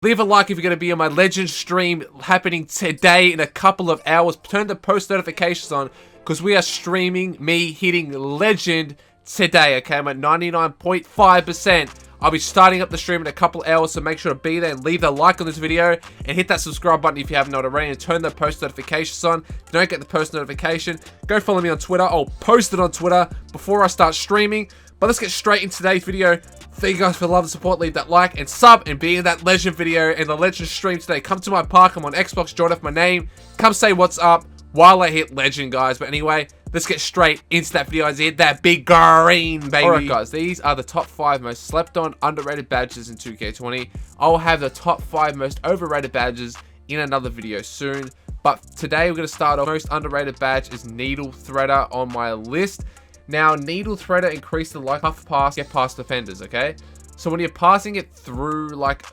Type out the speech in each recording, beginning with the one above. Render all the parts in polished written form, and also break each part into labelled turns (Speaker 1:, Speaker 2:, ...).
Speaker 1: Leave a like if you're going to be on my legend stream happening today in a couple of hours. Turn the post notifications on because we are streaming me hitting legend today, okay? I'm at 99.5%. I'll be starting up the stream in a couple hours, so make sure to be there and leave a like on this video and hit that subscribe button if you haven't already and turn the post notifications on. If you don't get the post notification, go follow me on Twitter. I'll post it on Twitter before I start streaming. But let's get straight into today's video. Thank you guys for the love and support. Leave that like and sub and be in that legend video and the legend stream today. Come to my park. I'm on Xbox. Join off my name. Come say what's up while I hit legend, guys. But anyway, let's get straight into that video. Guys, hit that big green, baby. Alright, guys. These are the top 5 most slept on, underrated badges in 2K20. I'll have the top 5 most overrated badges in another video soon. But today we're going to start off. Most underrated badge is Needle Threader on my list. Now, Needle Threader increases the like half pass, get past defenders, okay? So when you're passing it through, like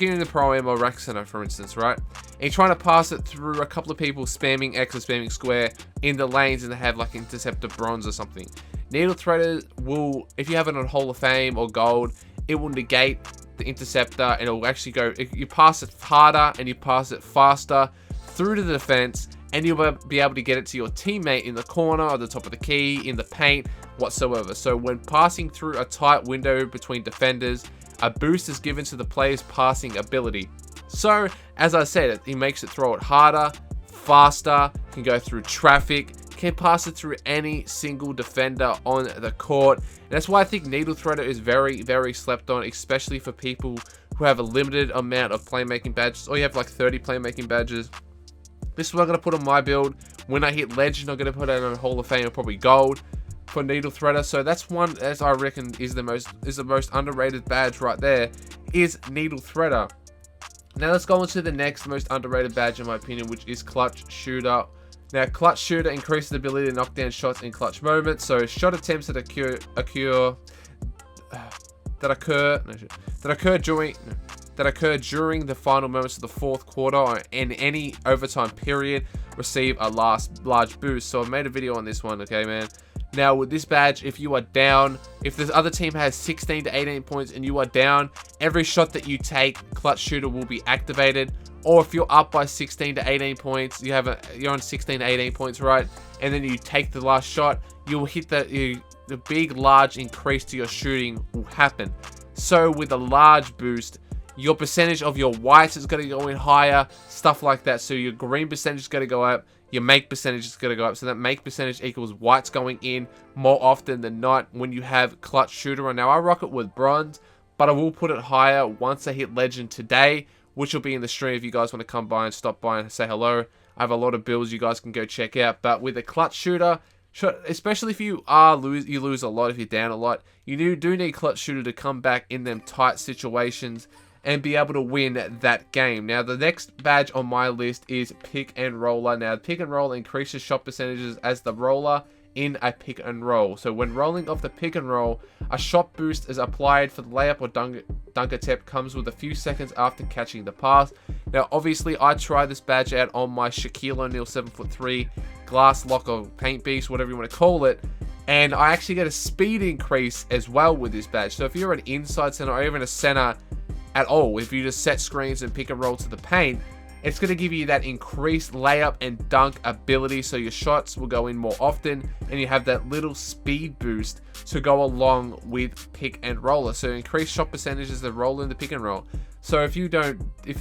Speaker 1: you're in the Pro-Am or Rec Center, for instance, right? And you're trying to pass it through a couple of people spamming X or spamming square in the lanes and they have like Interceptor Bronze or something. Needle Threader will, if you have it on Hall of Fame or Gold, it will negate the Interceptor and it will actually go, you pass it harder and you pass it faster through to the defense, and you'll be able to get it to your teammate in the corner, or the top of the key, in the paint, whatsoever. So when passing through a tight window between defenders, a boost is given to the player's passing ability. So, as I said, it makes it throw it harder, faster, can go through traffic, can pass it through any single defender on the court. And that's why I think Needle Threader is very, very slept on, especially for people who have a limited amount of playmaking badges, or you have like 30 playmaking badges. This is what I'm going to put on my build. When I hit legend, I'm going to put it on Hall of Fame or probably gold for Needle Threader. So that's one, as I reckon, is the most underrated badge right there, is Needle Threader. Now let's go on to the next most underrated badge in my opinion, which is Clutch Shooter. Now Clutch Shooter increases the ability to knock down shots in clutch moments. So shot attempts that occur during the final moments of the fourth quarter or in any overtime period receive a large boost. So I made a video on this one, okay, man. Now with this badge, if you are down, if the other team has 16 to 18 points and you are down, every shot that you take, Clutch Shooter will be activated. Or if you're up by 16 to 18 points, you're on 16 to 18 points, right? And then you take the last shot, you'll hit the big large increase to your shooting will happen. So with a large boost, your percentage of your whites is going to go in higher, stuff like that. So your green percentage is going to go up, your make percentage is going to go up. So that make percentage equals whites going in more often than not when you have Clutch Shooter on. Now I rock it with bronze, but I will put it higher once I hit legend today, which will be in the stream if you guys want to come by and stop by and say hello. I have a lot of builds you guys can go check out. But with a Clutch Shooter, especially if you lose a lot, if you're down a lot, you do need Clutch Shooter to come back in them tight situations and be able to win that game. Now, the next badge on my list is Pick and Roller. Now, Pick and Roll increases shot percentages as the roller in a pick and roll. So when rolling off the pick and roll, a shot boost is applied for the layup or dunk attempt comes with a few seconds after catching the pass. Now, obviously, I tried this badge out on my Shaquille O'Neal 7'3" glass lock or paint beast, whatever you want to call it. And I actually get a speed increase as well with this badge. So if you're an inside center or even a center at all, if you just set screens and pick and roll to the paint, it's going to give you that increased layup and dunk ability, so your shots will go in more often and you have that little speed boost to go along with pick and roller. So increased shot percentages that roll in the pick and roll. So if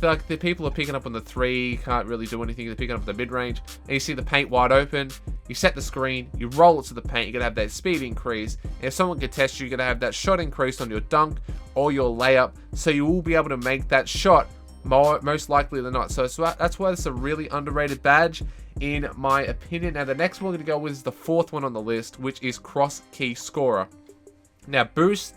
Speaker 1: like the people are picking up on the 3, can't really do anything, they're picking up the mid-range, and you see the paint wide open, you set the screen, you roll it to the paint, you're going to have that speed increase. And if someone can test you, you're going to have that shot increase on your dunk or your layup, so you will be able to make that shot most likely than not. So that's why it's a really underrated badge in my opinion. Now the next one we're going to go with is the 4th one on the list, which is Cross Key Scorer. Now boost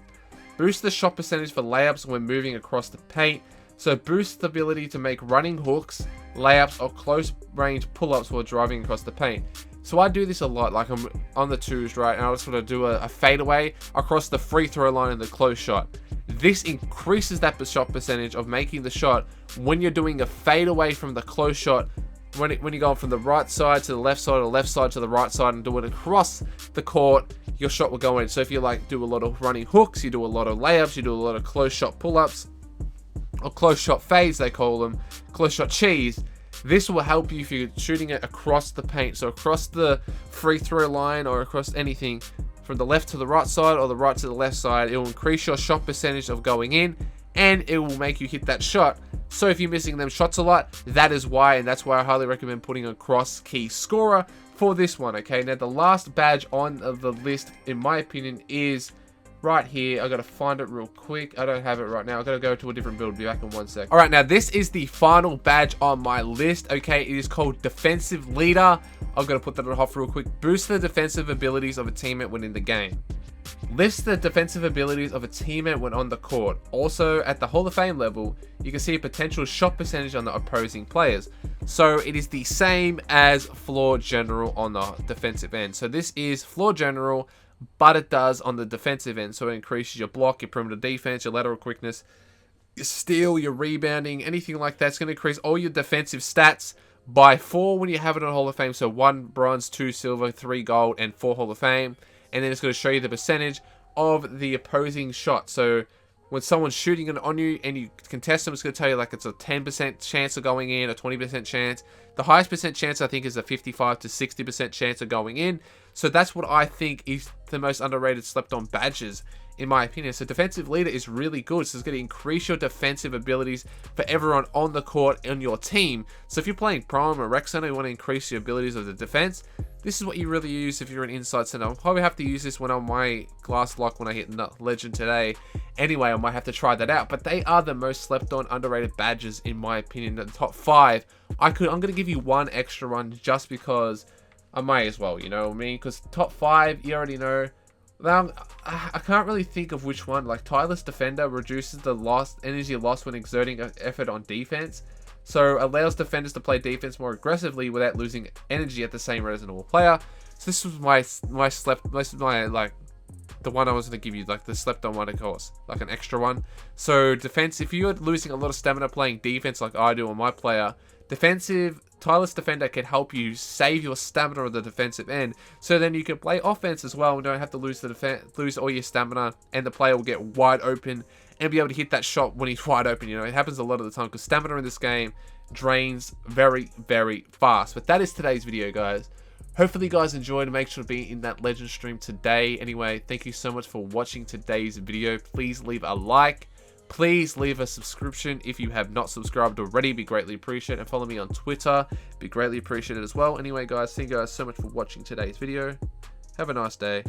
Speaker 1: the shot percentage for layups when moving across the paint. So boost the ability to make running hooks, layups, or close range pull-ups while driving across the paint. So I do this a lot, like I'm on the 2s, right, and I just sort of do a fadeaway across the free throw line in the close shot. This increases that shot percentage of making the shot when you're doing a fadeaway from the close shot, when you're going from the right side to the left side or left side to the right side and do it across the court, your shot will go in. So if you like do a lot of running hooks, you do a lot of layups, you do a lot of close shot pull-ups, or close shot fades, they call them, close shot cheese. This will help you if you're shooting it across the paint, so across the free throw line or across anything from the left to the right side or the right to the left side. It will increase your shot percentage of going in, and it will make you hit that shot. So if you're missing them shots a lot, that is why, and that's why I highly recommend putting a cross key scorer for this one. Okay, now the last badge on the list, in my opinion, is right here. I gotta find it real quick. I don't have it right now. I gotta go to a different build. Be back in 1 sec. All right, now this is the final badge on my list. Okay, it is called Defensive Leader. I'm gonna put that on off real quick. Boost the defensive abilities of a teammate when in the game. Lifts the defensive abilities of a teammate when on the court. Also, at the Hall of Fame level, you can see a potential shot percentage on the opposing players. So it is the same as Floor General on the defensive end. So this is Floor General, but it does on the defensive end. So it increases your block, your perimeter defense, your lateral quickness, your steal, your rebounding, anything like that. It's going to increase all your defensive stats by 4 when you have it on Hall of Fame. So 1 bronze, 2 silver, 3 gold, and 4 Hall of Fame. And then it's going to show you the percentage of the opposing shot. So when someone's shooting it on you and you contest them, it's going to tell you like it's a 10% chance of going in, a 20% chance. The highest percent chance, I think, is a 55 to 60% chance of going in. So that's what I think is the most underrated slept on badges, in my opinion. So Defensive Leader is really good. So it's going to increase your defensive abilities for everyone on the court on your team. So if you're playing Prime or Rec Center, you want to increase your abilities of the defense, this is what you really use if you're an Inside Center. I'll probably have to use this when on my Glass Lock when I hit Legend today. Anyway, I might have to try that out. But they are the most slept on, underrated badges, in my opinion. The top 5. I'm going to give you one extra one just because I might as well, you know what I mean? Because top 5, you already know. Now, I can't really think of which one. Like, Tireless Defender reduces the energy lost when exerting effort on defense. So, allows defenders to play defense more aggressively without losing energy at the same rate as a normal player. So, this was the one I was going to give you, like the slept on one, of course, like an extra one. So, defense, if you're losing a lot of stamina playing defense like I do on my player, Tireless Defender can help you save your stamina on the defensive end, so then you can play offense as well and don't have to lose all your stamina, and the player will get wide open and be able to hit that shot when he's wide open. You know, it happens a lot of the time because stamina in this game drains very, very fast. But that is today's video, guys. Hopefully you guys enjoyed. Make sure to be in that Legend stream today. Anyway, thank you so much for watching today's video. Please leave a like. Please leave a subscription if you have not subscribed already. Be greatly appreciated. And follow me on Twitter. Be greatly appreciated as well. Anyway, guys, thank you guys so much for watching today's video. Have a nice day.